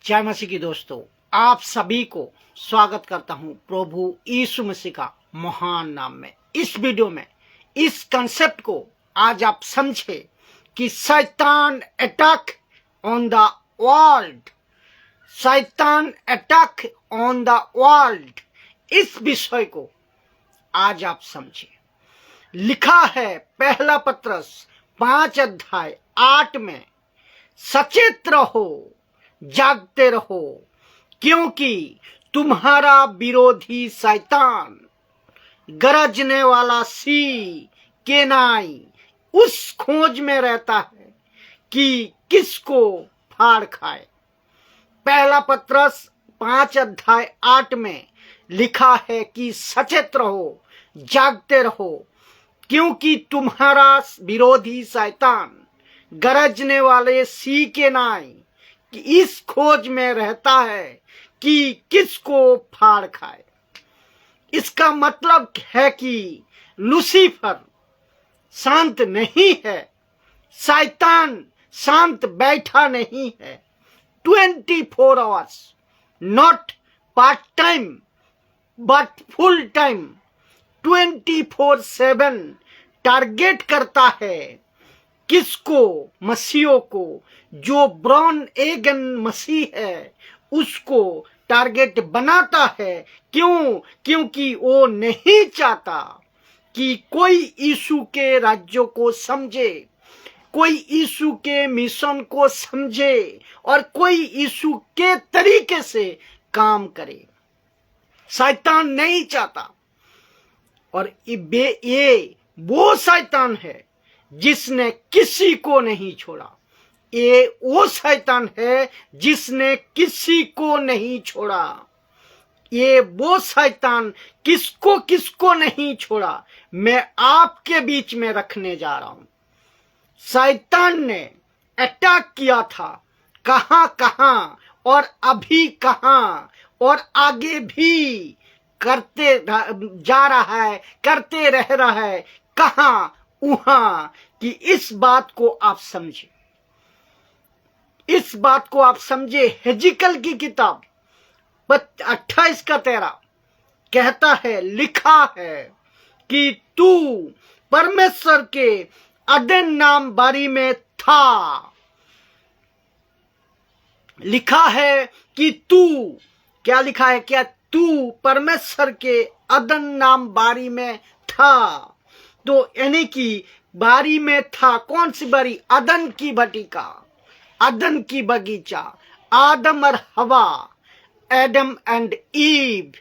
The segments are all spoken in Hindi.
जय मसीह की दोस्तों, आप सभी को स्वागत करता हूं प्रभु यीशु मसीह का महान नाम में। इस वीडियो में इस कंसेप्ट को आज आप समझे कि शैतान अटैक ऑन द वर्ल्ड, शैतान अटैक ऑन द वर्ल्ड, इस विषय को आज आप समझे। लिखा है पहला पत्रस 5:8 में, सचेत रहो, जागते रहो, क्योंकि तुम्हारा विरोधी शैतान गरजने वाला सी के नाई उस खोज में रहता है कि किसको फाड़ खाए। पहला पत्रस 5:8 में लिखा है कि सचेत रहो, जागते रहो, क्योंकि तुम्हारा विरोधी शैतान गरजने वाले सी के नाई कि इस खोज में रहता है कि किसको फाड़ खाए। इसका मतलब है कि लूसीफर शांत नहीं है, शैतान शांत बैठा नहीं है। 24 hours, not part time but full time, 24/7 target करता है किसको? मसीहों को। जो ब्रॉन एगन मसीह है उसको टारगेट बनाता है। क्यों? क्योंकि वो नहीं चाहता कि कोई यीशु के राज्य को समझे, कोई यीशु के मिशन को समझे और कोई यीशु के तरीके से काम करे। शैतान नहीं चाहता। और ये वो शैतान है जिसने किसी को नहीं छोड़ा। ये वो शैतान है जिसने किसी को नहीं छोड़ा। ये वो शैतान किसको किसको नहीं छोड़ा, मैं आपके बीच में रखने जा रहा हूं। शैतान ने अटैक किया था कहां कहां और अभी कहां और आगे भी करते जा रहा है, करते रह रहा है। कहां? वहां कि इस बात को आप समझे, इस बात को आप समझे। हेजिकल की किताब 28:13 कहता है, लिखा है कि तू परमेश्वर के अदन नाम बारी में था। लिखा है कि तू, क्या लिखा है? क्या तू परमेश्वर के अदन नाम बारी में था? तो यानी कि बारी में था। कौन सी बारी? अदन की भटिका, अदन की बगीचा, आदम और हवा, एडम एंड ईव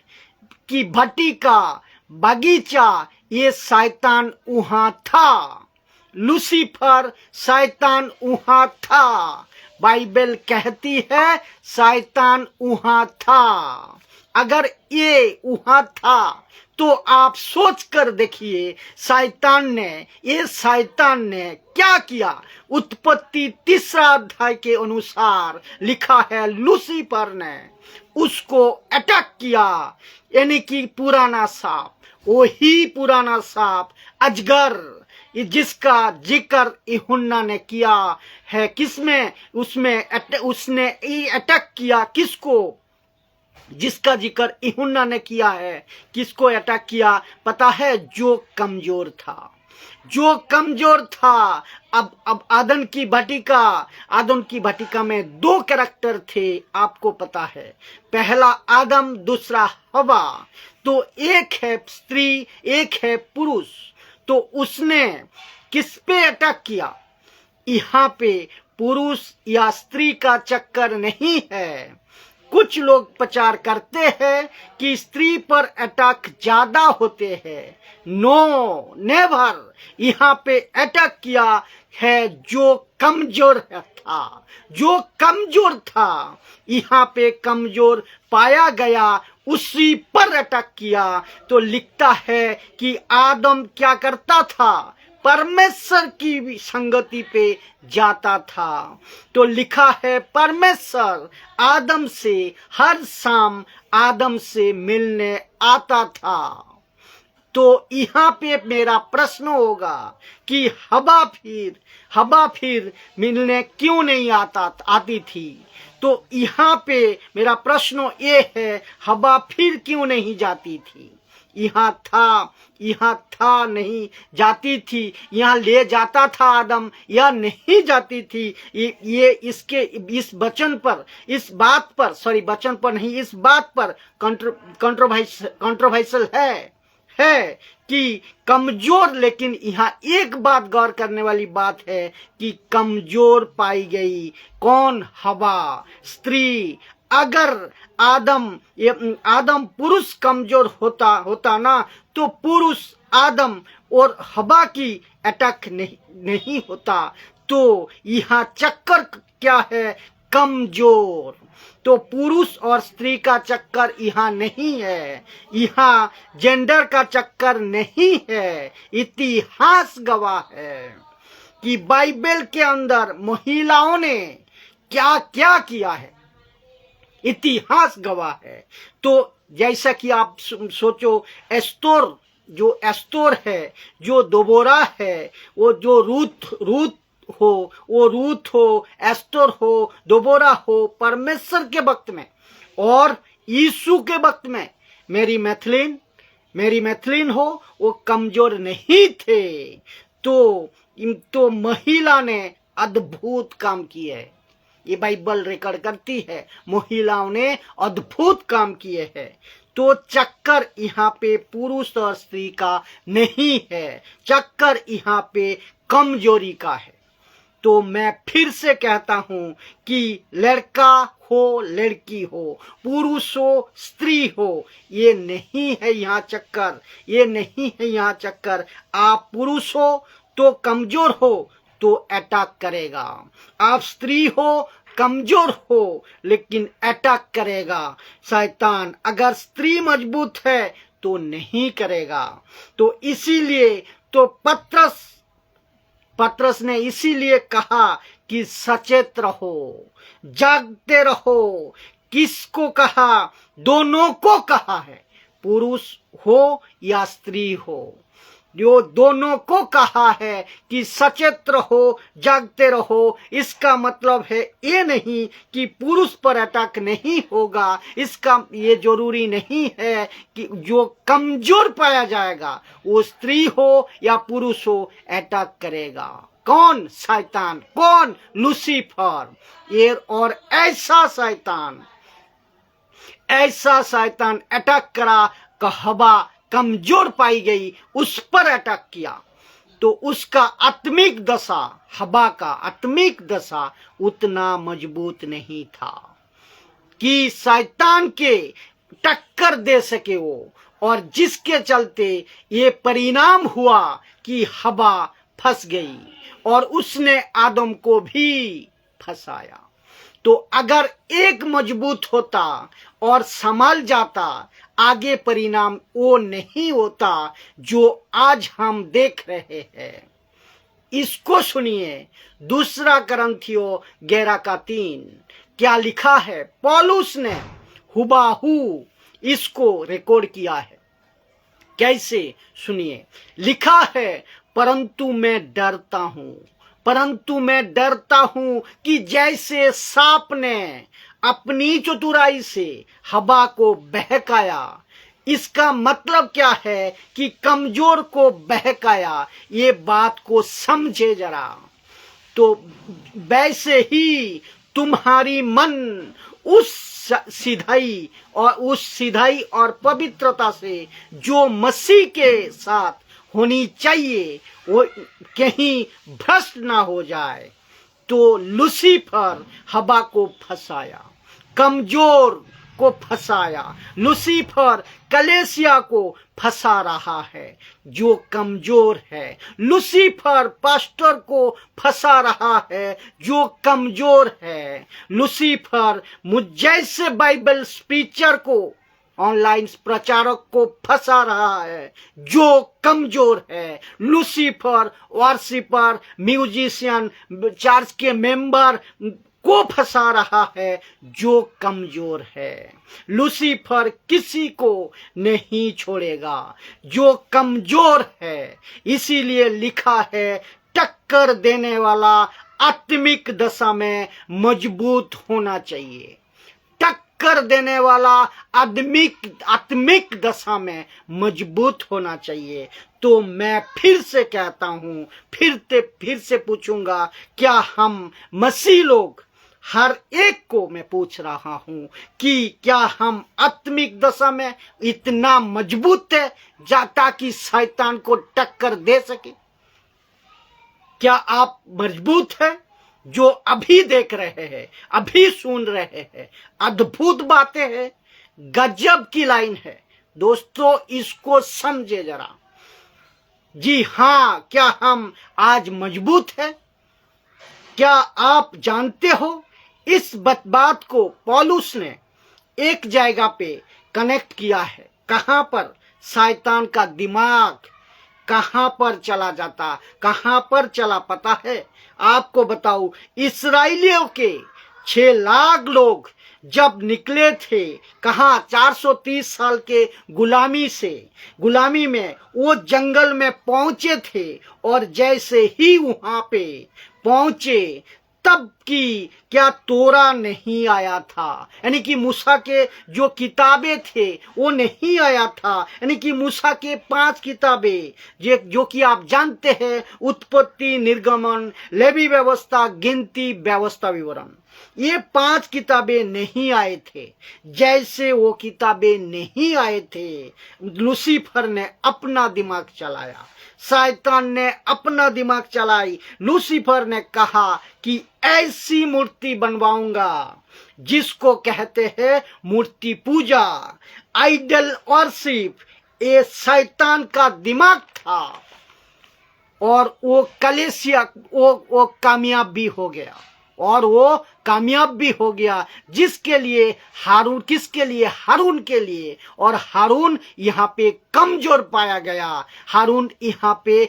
की भटिका, बगीचा। ये शैतान वहां था। लूसीफर शैतान वहां था। बाइबल कहती है शैतान वहां था। अगर ये वहां था तो आप सोच कर देखिए शैतान ने क्या किया। उत्पत्ति 3 अध्याय के अनुसार लिखा है, लूसीफर ने उसको अटैक किया। यानी कि पुराना सांप, वही पुराना सांप अजगर, जिसका जिक्र यूहन्ना ने किया है। किसमें? उसने अटैक किया किसको? जिसका जिक्र यूहन्ना ने किया है। किसको अटैक किया पता है? जो कमजोर था, जो कमजोर था। अब आदम की भटिका में 2 कैरेक्टर थे, आपको पता है। पहला आदम, दूसरा हवा। तो एक है स्त्री, एक है पुरुष। तो उसने किस पे अटैक किया? यहाँ पे पुरुष या स्त्री का चक्कर नहीं है। कुछ लोग प्रचार करते हैं कि स्त्री पर अटैक ज्यादा होते हैं। No, never. यहाँ पे अटैक किया है जो कमजोर था, जो कमजोर था। यहाँ पे कमजोर पाया गया, उसी पर अटैक किया। तो लिखता है कि आदम क्या करता था? परमेश्वर की संगति पे जाता था। तो लिखा है परमेश्वर आदम से हर शाम आदम से मिलने आता था। तो यहाँ पे मेरा प्रश्न होगा कि हवा फिर मिलने क्यों नहीं आती थी? तो यहाँ पे मेरा प्रश्न ये है, हवा फिर क्यों नहीं जाती थी? यहाँ था नहीं जाती थी, यहाँ ले जाता था आदम, या नहीं जाती थी। ये इसके इस वचन पर, इस बात पर, सॉरी वचन पर नहीं, इस बात पर कंट्रोवर्शियल है कि कमजोर, लेकिन यहाँ एक बात गौर करने वाली बात है कि कमजोर पाई गई। कौन? हवा, स्त्री। अगर आदम पुरुष कमजोर होता ना, तो पुरुष आदम और हवा की अटैक नहीं होता। तो यहाँ चक्कर क्या है? कमजोर। तो पुरुष और स्त्री का चक्कर यहाँ नहीं है, यहाँ जेंडर का चक्कर नहीं है। इतिहास गवाह है कि बाइबल के अंदर महिलाओं ने क्या क्या किया है, इतिहास गवाह है। तो जैसा कि आप सोचो, एस्तोर है, जो दोबोरा है, वो जो रूथ हो, एस्तोर हो, दोबोरा हो, परमेश्वर के वक्त में और यीशु के वक्त में मेरी मैथिलीन हो, वो कमजोर नहीं थे। तो महिला ने अद्भुत काम किए है, ये बाइबल रिकॉर्ड करती है, महिलाओं ने अद्भुत काम किए हैं। तो चक्कर यहाँ पे पुरुष और स्त्री का नहीं है, चक्कर यहाँ पे कमजोरी का है। तो मैं फिर से कहता हूं कि लड़का हो, लड़की हो, पुरुष हो, स्त्री हो, ये नहीं है यहाँ चक्कर, ये नहीं है यहाँ चक्कर। आप पुरुष हो तो कमजोर हो तो अटैक करेगा, आप स्त्री हो कमजोर हो लेकिन अटैक करेगा शैतान। अगर स्त्री मजबूत है तो नहीं करेगा। तो इसीलिए तो पतरस ने इसीलिए कहा कि सचेत रहो, जागते रहो। किसको कहा? दोनों को कहा है, पुरुष हो या स्त्री हो, जो दोनों को कहा है कि सचेत रहो, जागते रहो। इसका मतलब है ये नहीं कि पुरुष पर अटैक नहीं होगा, इसका ये जरूरी नहीं है कि जो कमजोर पाया जाएगा वो स्त्री हो या पुरुष हो अटैक करेगा। कौन? शैतान। कौन? लूसीफर। ये और ऐसा शैतान अटैक करा कि हवा कमजोर पाई गई, उस पर अटैक किया। तो उसका आत्मिक दशा, हवा का आत्मिक दशा उतना मजबूत नहीं था कि शैतान के टक्कर दे सके वो, और जिसके चलते ये परिणाम हुआ कि हवा फंस गई और उसने आदम को भी फंसाया। तो अगर एक मजबूत होता और संभल जाता, आगे परिणाम वो नहीं होता जो आज हम देख रहे हैं। इसको सुनिए, 2 कुरिन्थियों 11:3 क्या लिखा है? पौलुस ने हुबहू इसको रिकॉर्ड किया है। कैसे? सुनिए, लिखा है, परंतु मैं डरता हूं कि जैसे सांप ने अपनी चतुराई से हवा को बहकाया। इसका मतलब क्या है कि कमजोर को बहकाया। ये बात को समझे जरा। तो वैसे ही तुम्हारी मन उस सिधाई और पवित्रता से जो मसीह के साथ होनी चाहिए, वो कहीं भ्रष्ट ना हो जाए। तो लूसीफर हवा को फंसाया, कमजोर को फंसाया। लूसीफर कलेसिया को फंसा रहा है जो कमजोर है। लूसीफर पास्टर को फंसा रहा है जो कमजोर है। लूसीफर मुझ जैसे बाइबल स्पीचर को, ऑनलाइन प्रचारक को फंसा रहा है जो कमजोर है। लूसीफर वर्शिपर, म्यूजिशियन, चर्च के मेंबर को फंसा रहा है जो कमजोर है। लूसीफर किसी को नहीं छोड़ेगा जो कमजोर है। इसीलिए लिखा है, टक्कर देने वाला आत्मिक दशा में मजबूत होना चाहिए। टक्कर देने वाला आत्मिक दशा में मजबूत होना चाहिए। तो मैं फिर से कहता हूं, फिर से पूछूंगा, क्या हम मसीह लोग, हर एक को मैं पूछ रहा हूं कि क्या हम आत्मिक दशा में इतना मजबूत है ताकि शैतान को टक्कर दे सके? क्या आप मजबूत हैं? जो अभी देख रहे हैं, अभी सुन रहे हैं, अद्भुत बातें हैं, गजब की लाइन है दोस्तों, इसको समझे जरा। जी हां, क्या हम आज मजबूत हैं? क्या आप जानते हो, इस बात को पौलुस ने एक जगह पे कनेक्ट किया है। कहां पर? शैतान का दिमाग कहां पर चला जाता, कहां पर चला पता है? आपको बताऊं, इस्राएलियों के 6 लाख लोग जब निकले थे, कहां 430 साल के गुलामी में वो जंगल में पहुंचे थे, और जैसे ही वहां पे पहुंचे तब की क्या तोरा नहीं आया था, यानी कि मूसा के जो किताबें थे वो नहीं आया था, यानी कि मूसा के 5 किताबें जो कि आप जानते हैं, उत्पत्ति, निर्गमन, लेवी व्यवस्था, गिनती, व्यवस्था, विवरण, ये 5 किताबें नहीं आए थे। जैसे वो किताबें नहीं आए थे, लूसीफर ने अपना दिमाग चलाया, शैतान ने अपना दिमाग चलाई। लूसीफर ने कहा कि ऐसी मूर्ति बनवाऊंगा जिसको कहते हैं मूर्ति पूजा, आइडल वर्शिप। ये शैतान का दिमाग था, और वो कलेसिया वो कामयाब भी हो गया, और वो कामयाब भी हो गया। जिसके लिए हारून, किसके लिए? हारून के लिए। और हारून यहाँ पे कमजोर पाया गया। हारून यहाँ पे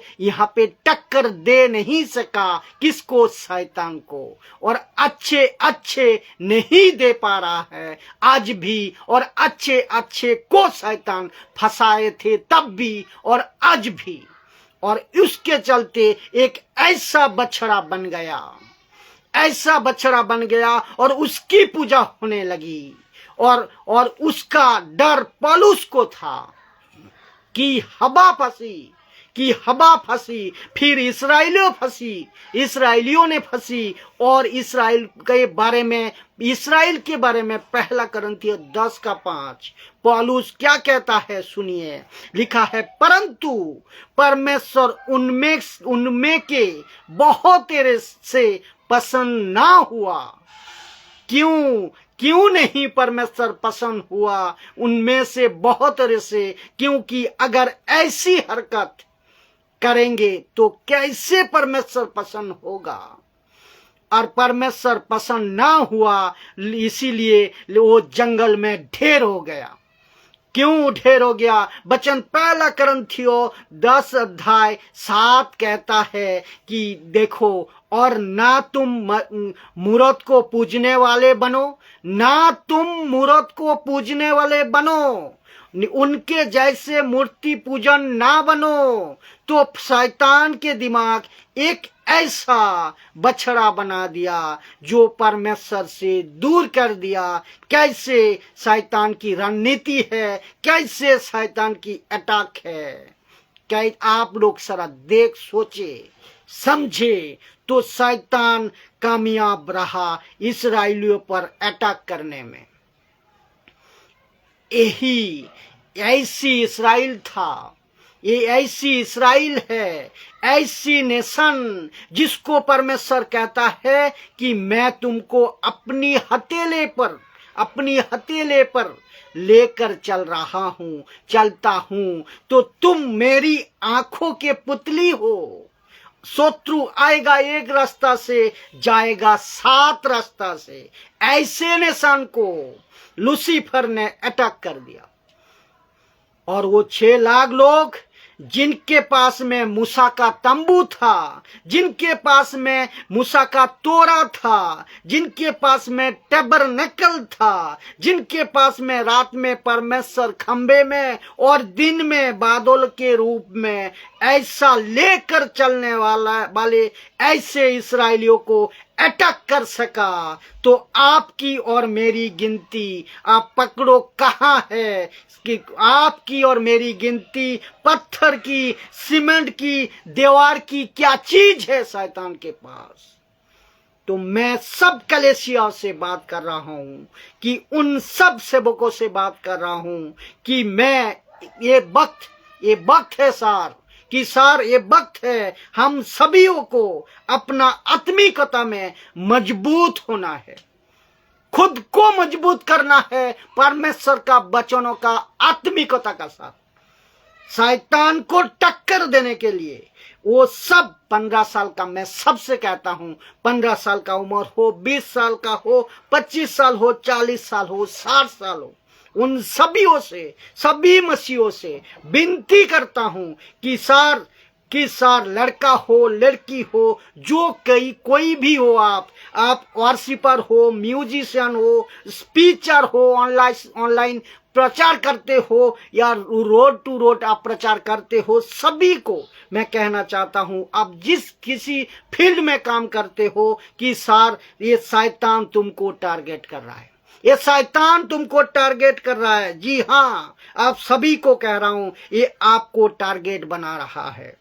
टक्कर दे नहीं सका, किसको? शैतान को। और अच्छे नहीं दे पा रहा है आज भी, और अच्छे को शैतान फंसाए थे तब भी और आज भी। और उसके चलते एक ऐसा बछड़ा बन गया, और उसकी पूजा होने लगी। और उसका डर पौलुस को था कि हवा फंसी, फिर इसराइलियों ने फंसी। और इस्राएल के बारे में 1 कुरिन्थियों 10:5 पौलुस क्या कहता है सुनिए। लिखा है, परंतु परमेश्वर उनमें के बहुत तेरे से पसंद ना हुआ। क्यों नहीं परमेश्वर पसंद हुआ उनमें से बहुत से? क्योंकि अगर ऐसी हरकत करेंगे तो कैसे परमेश्वर पसंद होगा? और परमेश्वर पसंद ना हुआ, इसीलिए वो जंगल में ढेर हो गया। क्यों ढेर हो गया? वचन 1 कुरिन्थियों 10:7 कहता है कि देखो, और ना तुम मूरत को पूजने वाले बनो, उनके जैसे मूर्ति पूजन ना बनो। तो शैतान के दिमाग एक ऐसा बछड़ा बना दिया जो परमेश्वर से दूर कर दिया। कैसे शैतान की रणनीति है, कैसे शैतान की अटैक है, क्या आप लोग जरा देख सोचे समझे। तो शैतान कामयाब रहा इस्राएलियों पर अटैक करने में। यही ऐसी इस्राएल था, ये ऐसी इस्राएल है, ऐसी नेशन जिसको परमेश्वर कहता है कि मैं तुमको अपनी हथेले पर लेकर चलता हूं। तो तुम मेरी आंखों के पुतली हो। शत्रु आएगा एक रास्ता से, जाएगा 7 रास्ता से। ऐसे नेशन को लूसीफर ने अटैक कर दिया, और वो 6 लाख लोग जिनके पास में मूसा का तंबू था, जिनके पास में मूसा का तोरा था, जिनके पास में टैबरनेकल था, जिनके पास में रात में परमेश्वर खंबे में और दिन में बादल के रूप में ऐसा लेकर चलने वाले ऐसे इस्राएलियों को अटैक कर सका, तो आपकी और मेरी गिनती आप पकड़ो कहाँ है कि आपकी और मेरी गिनती पत्थर की, सीमेंट की, दीवार की क्या चीज है शैतान के पास। तो मैं सब कलेसिया से बात कर रहा हूं कि उन सब सेवकों से बात कर रहा हूं कि मैं ये वक्त है सार कि सार ये वक्त है हम सभीयों को अपना आत्मिकता में मजबूत होना है, खुद को मजबूत करना है परमेश्वर का वचनों का आत्मिकता का साथ, शैतान को टक्कर देने के लिए। वो सब 15 साल का, मैं सबसे कहता हूं 15 साल का उम्र हो, 20 साल का हो, 25 साल हो, 40 साल हो, 60 साल हो, उन सभीयों से, सभी मसीहों से विनती करता हूं कि सार लड़का हो, लड़की हो, जो कोई भी हो, आप वर्शिपर हो, म्यूजिशियन हो, स्पीचर हो, ऑनलाइन प्रचार करते हो या रोड टू रोड आप प्रचार करते हो, सभी को मैं कहना चाहता हूं आप जिस किसी फील्ड में काम करते हो कि सार ये शैतान तुमको टारगेट कर रहा है, ये शैतान तुमको टारगेट कर रहा है। जी हाँ, आप सभी को कह रहा हूं ये आपको टारगेट बना रहा है।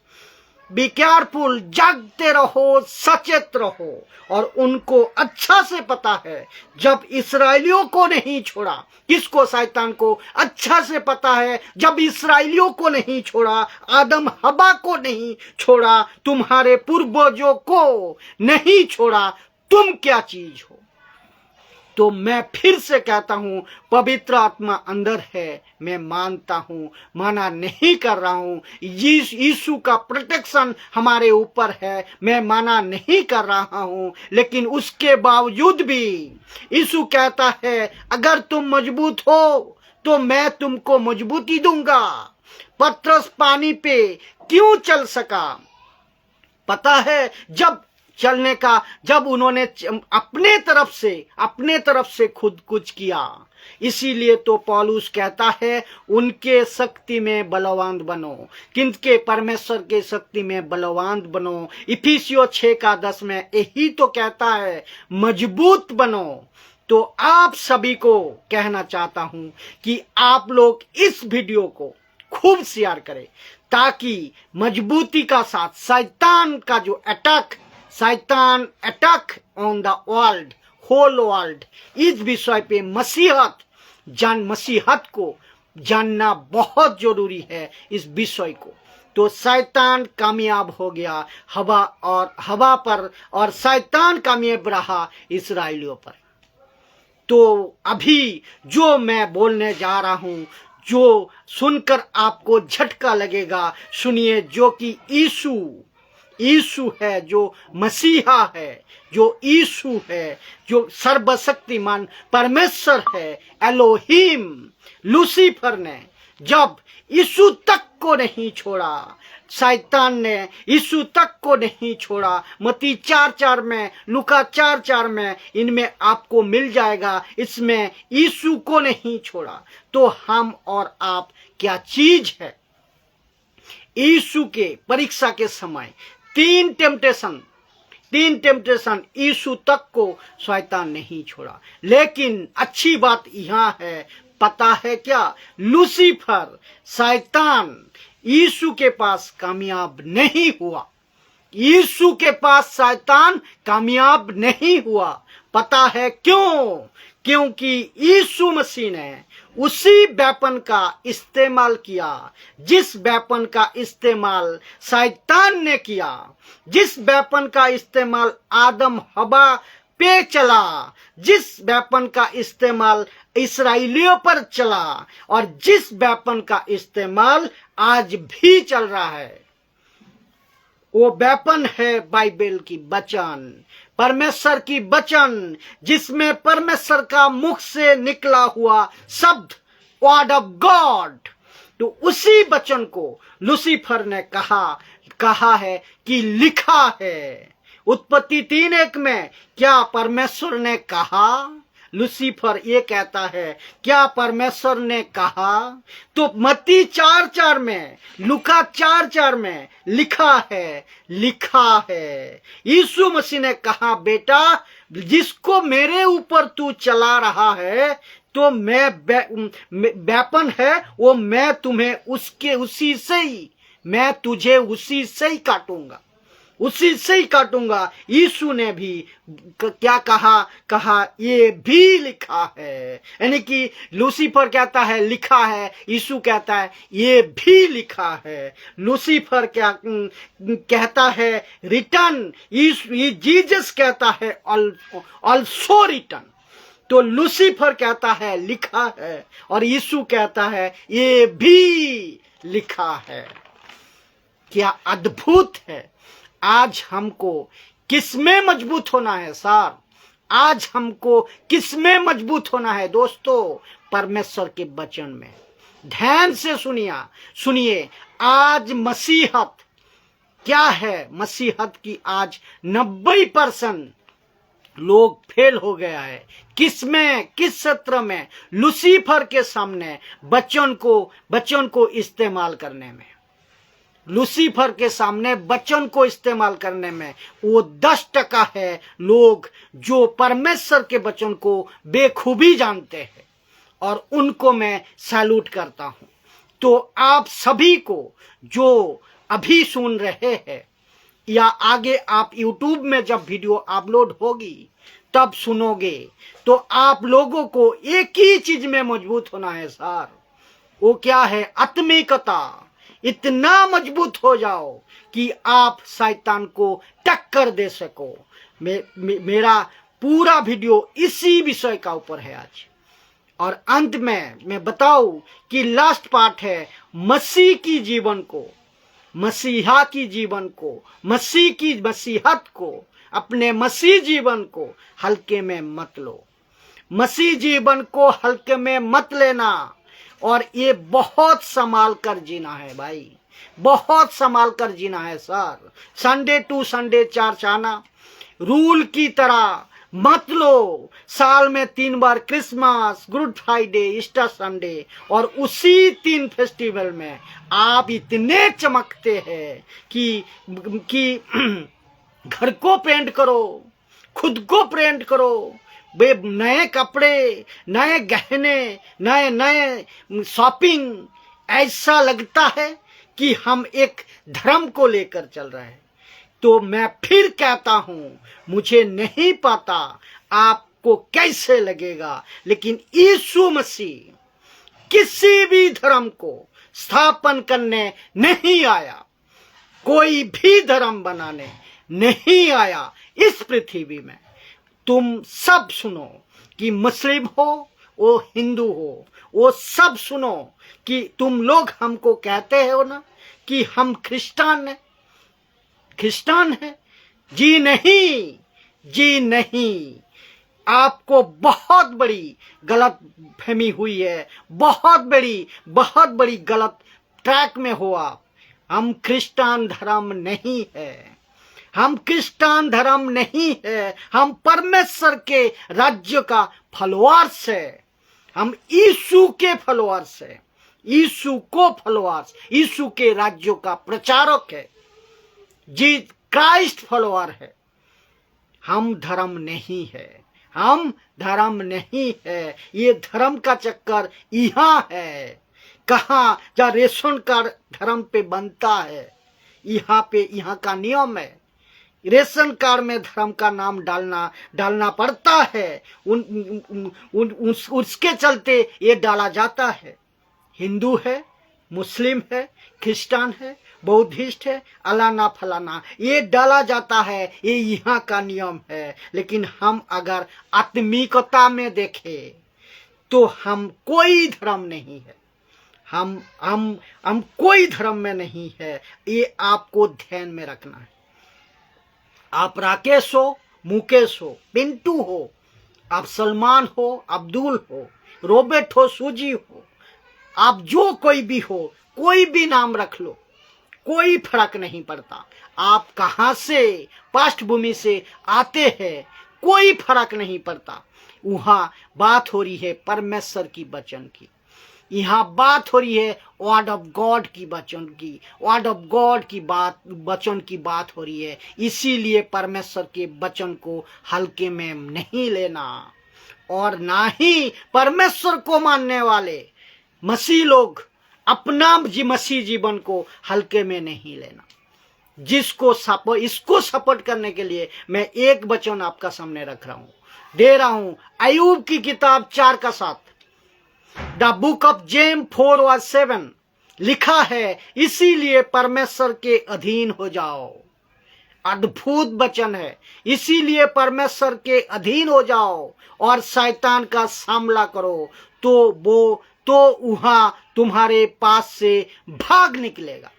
बी केयरफुल, जागते रहो, सचेत रहो। और उनको अच्छा से पता है जब इस्राएलियों को नहीं छोड़ा, किसको? शैतान को अच्छा से पता है जब इस्राएलियों को नहीं छोड़ा, आदम हवा को नहीं छोड़ा, तुम्हारे पूर्वजों को नहीं छोड़ा, तुम क्या चीज हो? तो मैं फिर से कहता हूं पवित्र आत्मा अंदर है, मैं मानता हूं, मना नहीं कर रहा हूं, यीशु का प्रोटेक्शन हमारे ऊपर है, मैं मना नहीं कर रहा हूं, लेकिन उसके बावजूद भी यीशु कहता है अगर तुम मजबूत हो तो मैं तुमको मजबूती दूंगा। पतरस पानी पे क्यों चल सका? पता है, जब उन्होंने अपने तरफ से खुद कुछ किया, इसीलिए तो पौलुस कहता है उनके शक्ति में बलवान बनो, किनके? परमेश्वर के शक्ति में बलवान बनो। इफिसियों 6:10 में यही तो कहता है मजबूत बनो। तो आप सभी को कहना चाहता हूं कि आप लोग इस वीडियो को खूब शेयर करें ताकि मजबूती का साथ शैतान का जो शैतान attack on the world, whole world, इस विषय पे मसीहत को जानना बहुत जरूरी है इस विषय को। तो शैतान कामयाब हो गया हवा पर और शैतान कामयाब रहा इस्राएलियों पर। तो अभी जो मैं बोलने जा रहा हूं, जो सुनकर आपको झटका लगेगा, सुनिए, जो कि यीशु है, जो मसीहा है, जो यीशु है, जो सर्वशक्तिमान परमेश्वर है, एलोहिम, लूसीफर ने जब यीशु तक को नहीं छोड़ा, शैतान ने यीशु तक को नहीं छोड़ा। मत्ती 4:4 में, लूका 4:4 में, इनमें आपको मिल जाएगा, इसमें यीशु को नहीं छोड़ा। तो हम और आप क्या चीज है? यीशु के परीक्षा के समय तीन टेम्पटेशन यीशु तक को शैतान नहीं छोड़ा। लेकिन अच्छी बात यहाँ है, पता है क्या? लूसीफर, शैतान यीशु के पास कामयाब नहीं हुआ। यीशु के पास शैतान कामयाब नहीं हुआ। पता है क्यों? क्योंकि यीशु मसीह ने उसी वेपन का इस्तेमाल किया जिस वेपन का इस्तेमाल शैतान ने किया, जिस वेपन का इस्तेमाल आदम हवा पे चला, जिस वेपन का इस्तेमाल इस्राएलियों पर चला और जिस वेपन का इस्तेमाल आज भी चल रहा है, वो वेपन है बाइबल की वचन, परमेश्वर की वचन, जिसमें परमेश्वर का मुख से निकला हुआ शब्द, वर्ड ऑफ गॉड। तो उसी वचन को लूसीफर ने कहा है कि लिखा है। उत्पत्ति 3:1 में क्या परमेश्वर ने कहा? लूसीफर ये कहता है, क्या परमेश्वर ने कहा? तो मत्ती 4:4 में, लूका 4:4 में लिखा है। यीशु मसीह ने कहा, बेटा जिसको मेरे ऊपर तू चला रहा है, तो मैं वेपन है वो, मैं तुम्हें उसी से ही, मैं तुझे उसी से ही काटूंगा, उसी से ही काटूंगा। यीशु ने भी क्या कहा ये भी लिखा है। यानी कि लूसीफर कहता है लिखा है, यीशु कहता है ये भी लिखा है। लूसीफर क्या कहता है? रिटन। जीसस कहता है ऑल्सो रिटन। तो लूसीफर कहता है लिखा है, और यीशु कहता है ये भी लिखा है। क्या अद्भुत है! आज हमको किसमें मजबूत होना है सर? आज हमको किसमें मजबूत होना है दोस्तों? परमेश्वर के वचन में। ध्यान से सुनिए। आज मसीहत क्या है? मसीहत की आज 90% लोग फेल हो गया है। किसमें? किस सत्र में? लूसीफर के सामने वचन को इस्तेमाल करने में। लूसीफर के सामने वचन को इस्तेमाल करने में वो 10% है लोग जो परमेश्वर के वचन को बेखूबी जानते हैं, और उनको मैं सैल्यूट करता हूं। तो आप सभी को जो अभी सुन रहे हैं, या आगे आप YouTube में जब वीडियो अपलोड होगी तब सुनोगे, तो आप लोगों को एक ही चीज में मजबूत होना है सर। वो क्या है? आत्मिकता। इतना मजबूत हो जाओ कि आप शैतान को टक्कर दे सको। मेरा पूरा वीडियो इसी विषय का ऊपर है आज। और अंत में मैं बताऊं कि लास्ट पार्ट है, मसीह की जीवन को, मसीहा की जीवन को, मसीह की मसीहत को, अपने मसीह जीवन को हल्के में मत लो। मसीह जीवन को हल्के में मत लेना, और ये बहुत संभाल कर जीना है भाई, बहुत संभाल कर जीना है sir. Sunday to Sunday church आना रूल की तरह मत लो। साल में 3 बार Christmas, good Friday, Easter Sunday, और उसी 3 फेस्टिवल में आप इतने चमकते हैं कि घर को पेंट करो, खुद को पेंट करो, नए कपड़े, नए गहने, नए शॉपिंग। ऐसा लगता है कि हम एक धर्म को लेकर चल रहे हैं। तो मैं फिर कहता हूं, मुझे नहीं पता आपको कैसे लगेगा, लेकिन यीशु मसीह किसी भी धर्म को स्थापन करने नहीं आया, कोई भी धर्म बनाने नहीं आया इस पृथ्वी में। तुम सब सुनो, कि मुस्लिम हो, वो हिंदू हो, वो सब सुनो कि तुम लोग हमको कहते हो ना कि हम क्रिश्चियन है। जी नहीं, जी नहीं। आपको बहुत बड़ी गलत फहमी हुई है, बहुत बड़ी गलत ट्रैक में हो आप। हम क्रिश्चियन धर्म नहीं है, हम क्रिश्चियन धर्म नहीं है, हम परमेश्वर के राज्य का फॉलोअर्स है। हम यीशु के फॉलोअर्स है, यीशु को फॉलोअर्स, यीशु के राज्य का प्रचारक है, जी क्राइस्ट फॉलोअर है। हम धर्म नहीं है, हम धर्म नहीं है। ये धर्म का चक्कर यहाँ है। कहाँ? जहाँ रेशन कार्ड धर्म पे बनता है, यहाँ का नियम है। रेशन कार्ड में धर्म का नाम डालना पड़ता है। उसके चलते ये डाला जाता है। हिंदू है, मुस्लिम है, क्रिश्चियन है, बौद्धिस्ट है, अलाना फलाना, ये डाला जाता है। ये यहाँ का नियम है। लेकिन हम अगर आत्मिकता में देखें तो हम कोई धर्म नहीं है, हम कोई धर्म में नहीं है। ये आपको ध्यान में रखना है। आप राकेश हो, मुकेश हो, पिंटू हो, आप सलमान हो, अब्दुल हो, रॉबर्ट हो, सूजी हो, आप जो कोई भी हो, कोई भी नाम रख लो, कोई फर्क नहीं पड़ता। आप कहां से पृष्ठभूमि से आते हैं, कोई फर्क नहीं पड़ता। वहां बात हो रही है परमेश्वर की वचन की, यहाँ बात हो रही है वर्ड ऑफ गॉड की वचन की, वर्ड ऑफ गॉड की बात, वचन की बात हो रही है। इसीलिए परमेश्वर के वचन को हल्के में नहीं लेना, और ना ही परमेश्वर को मानने वाले मसीह लोग अपना मसीह जीवन को हल्के में नहीं लेना। इसको सपोर्ट करने के लिए मैं एक वचन आपका सामने रख रहा हूं, दे रहा हूं। अय्यूब की किताब 4:7, द बुक ऑफ जेम 4:7 लिखा है, इसीलिए परमेश्वर के अधीन हो जाओ। अद्भुत वचन है। इसीलिए परमेश्वर के अधीन हो जाओ और शैतान का सामना करो, तो वहां तुम्हारे पास से भाग निकलेगा।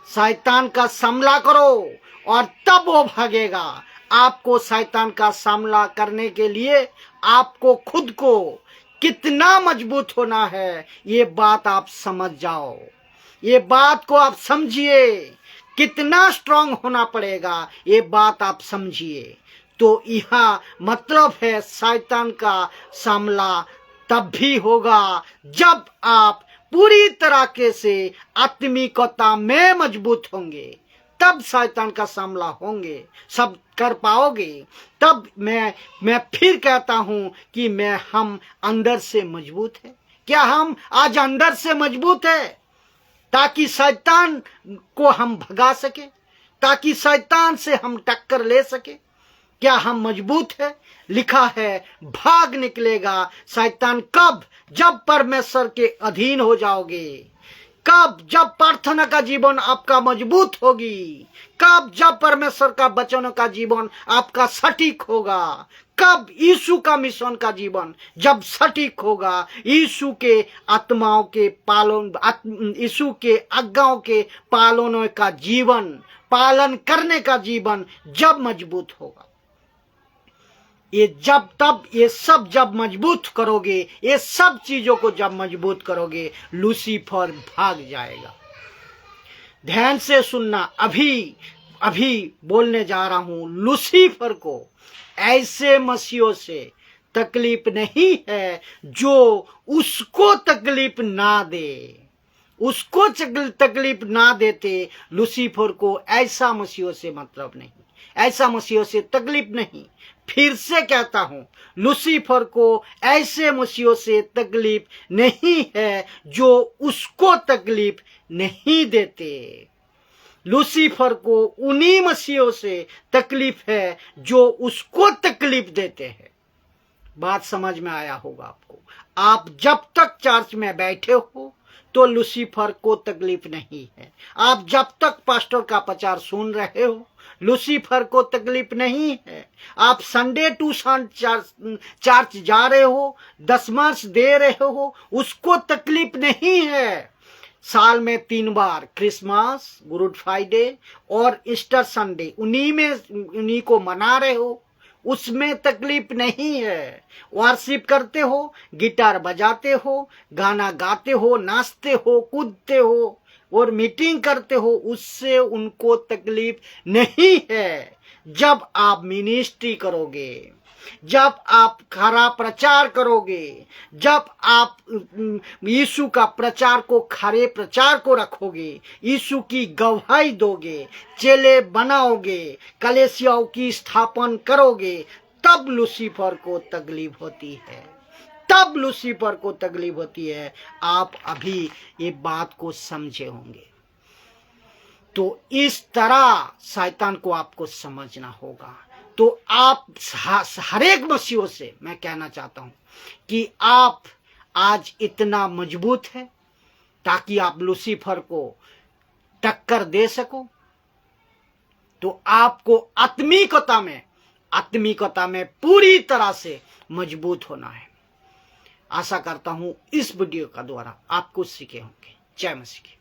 शैतान का सामना करो और तब वो भागेगा। आपको शैतान का सामना करने के लिए आपको खुद को कितना मजबूत होना है, ये बात आप समझ जाओ। ये बात को आप समझिए, कितना स्ट्रांग होना पड़ेगा, ये बात आप समझिए। तो यह मतलब है शैतान का सामना तब भी होगा जब आप पूरी तरीके से आत्मिकता में मजबूत होंगे, तब शैतान का सामना होंगे, सब कर पाओगे। तब मैं फिर कहता हूं कि हम अंदर से मजबूत है। क्या हम आज अंदर से मजबूत है ताकि शैतान को हम भगा सके, ताकि शैतान से हम टक्कर ले सके? क्या हम मजबूत है? लिखा है भाग निकलेगा शैतान। कब? जब परमेश्वर के अधीन हो जाओगे। कब? जब प्रार्थना का जीवन आपका मजबूत होगी। कब? जब परमेश्वर का वचनों का जीवन आपका सटीक होगा। कब? यीशु का मिशन का जीवन जब सटीक होगा। यीशु के आत्माओं के पालन, यीशु के आज्ञाओं के पालनों का जीवन, पालन करने का जीवन जब मजबूत होगा। ये सब जब मजबूत करोगे, ये सब चीजों को जब मजबूत करोगे, लूसीफर भाग जाएगा। ध्यान से सुनना, अभी बोलने जा रहा हूं। लूसीफर को ऐसे मसीहों से तकलीफ नहीं है जो उसको तकलीफ ना दे। उसको तकलीफ ना देते लूसीफर को ऐसा मसीहों से मतलब नहीं, ऐसा मसीहों से तकलीफ नहीं। फिर से कहता हूं, लूसीफर को ऐसे मसीहों से तकलीफ नहीं है जो उसको तकलीफ नहीं देते। लूसीफर को उन्हीं मसीहों से तकलीफ है जो उसको तकलीफ देते हैं। बात समझ में आया होगा आपको। आप जब तक चर्च में बैठे हो तो लूसीफर को तकलीफ नहीं है। आप जब तक पास्टर का प्रचार सुन रहे हो, लूसीफर को तकलीफ नहीं है। आप संडे टू चर्च जा रहे हो, दशमांश दे रहे हो, उसको तकलीफ नहीं है। साल में 3 बार क्रिसमस, गुड फ्राइडे और ईस्टर संडे, उन्हीं को मना रहे हो, उसमें तकलीफ नहीं है। वर्शिप करते हो, गिटार बजाते हो, गाना गाते हो, नाचते हो, कूदते हो और मीटिंग करते हो, उससे उनको तकलीफ नहीं है। जब आप मिनिस्ट्री करोगे, जब आप खरा प्रचार करोगे, जब आप यीशु का प्रचार को, खरे प्रचार को रखोगे, यीशु की गवाही दोगे, चेले बनाओगे, कलीसियाओं की स्थापना करोगे, तब लूसीफर को तकलीफ होती है। तब लूसीफर को तकलीफ होती है। आप अभी ये बात को समझे होंगे। तो इस तरह शैतान को आपको समझना होगा। तो आप हर एक मसीहों से मैं कहना चाहता हूं कि आप आज इतना मजबूत है ताकि आप लूसीफर को टक्कर दे सको। तो आपको आत्मिकता में पूरी तरह से मजबूत होना है। आशा करता हूं इस वीडियो का द्वारा आप कुछ सीखे होंगे। जय मसीह की।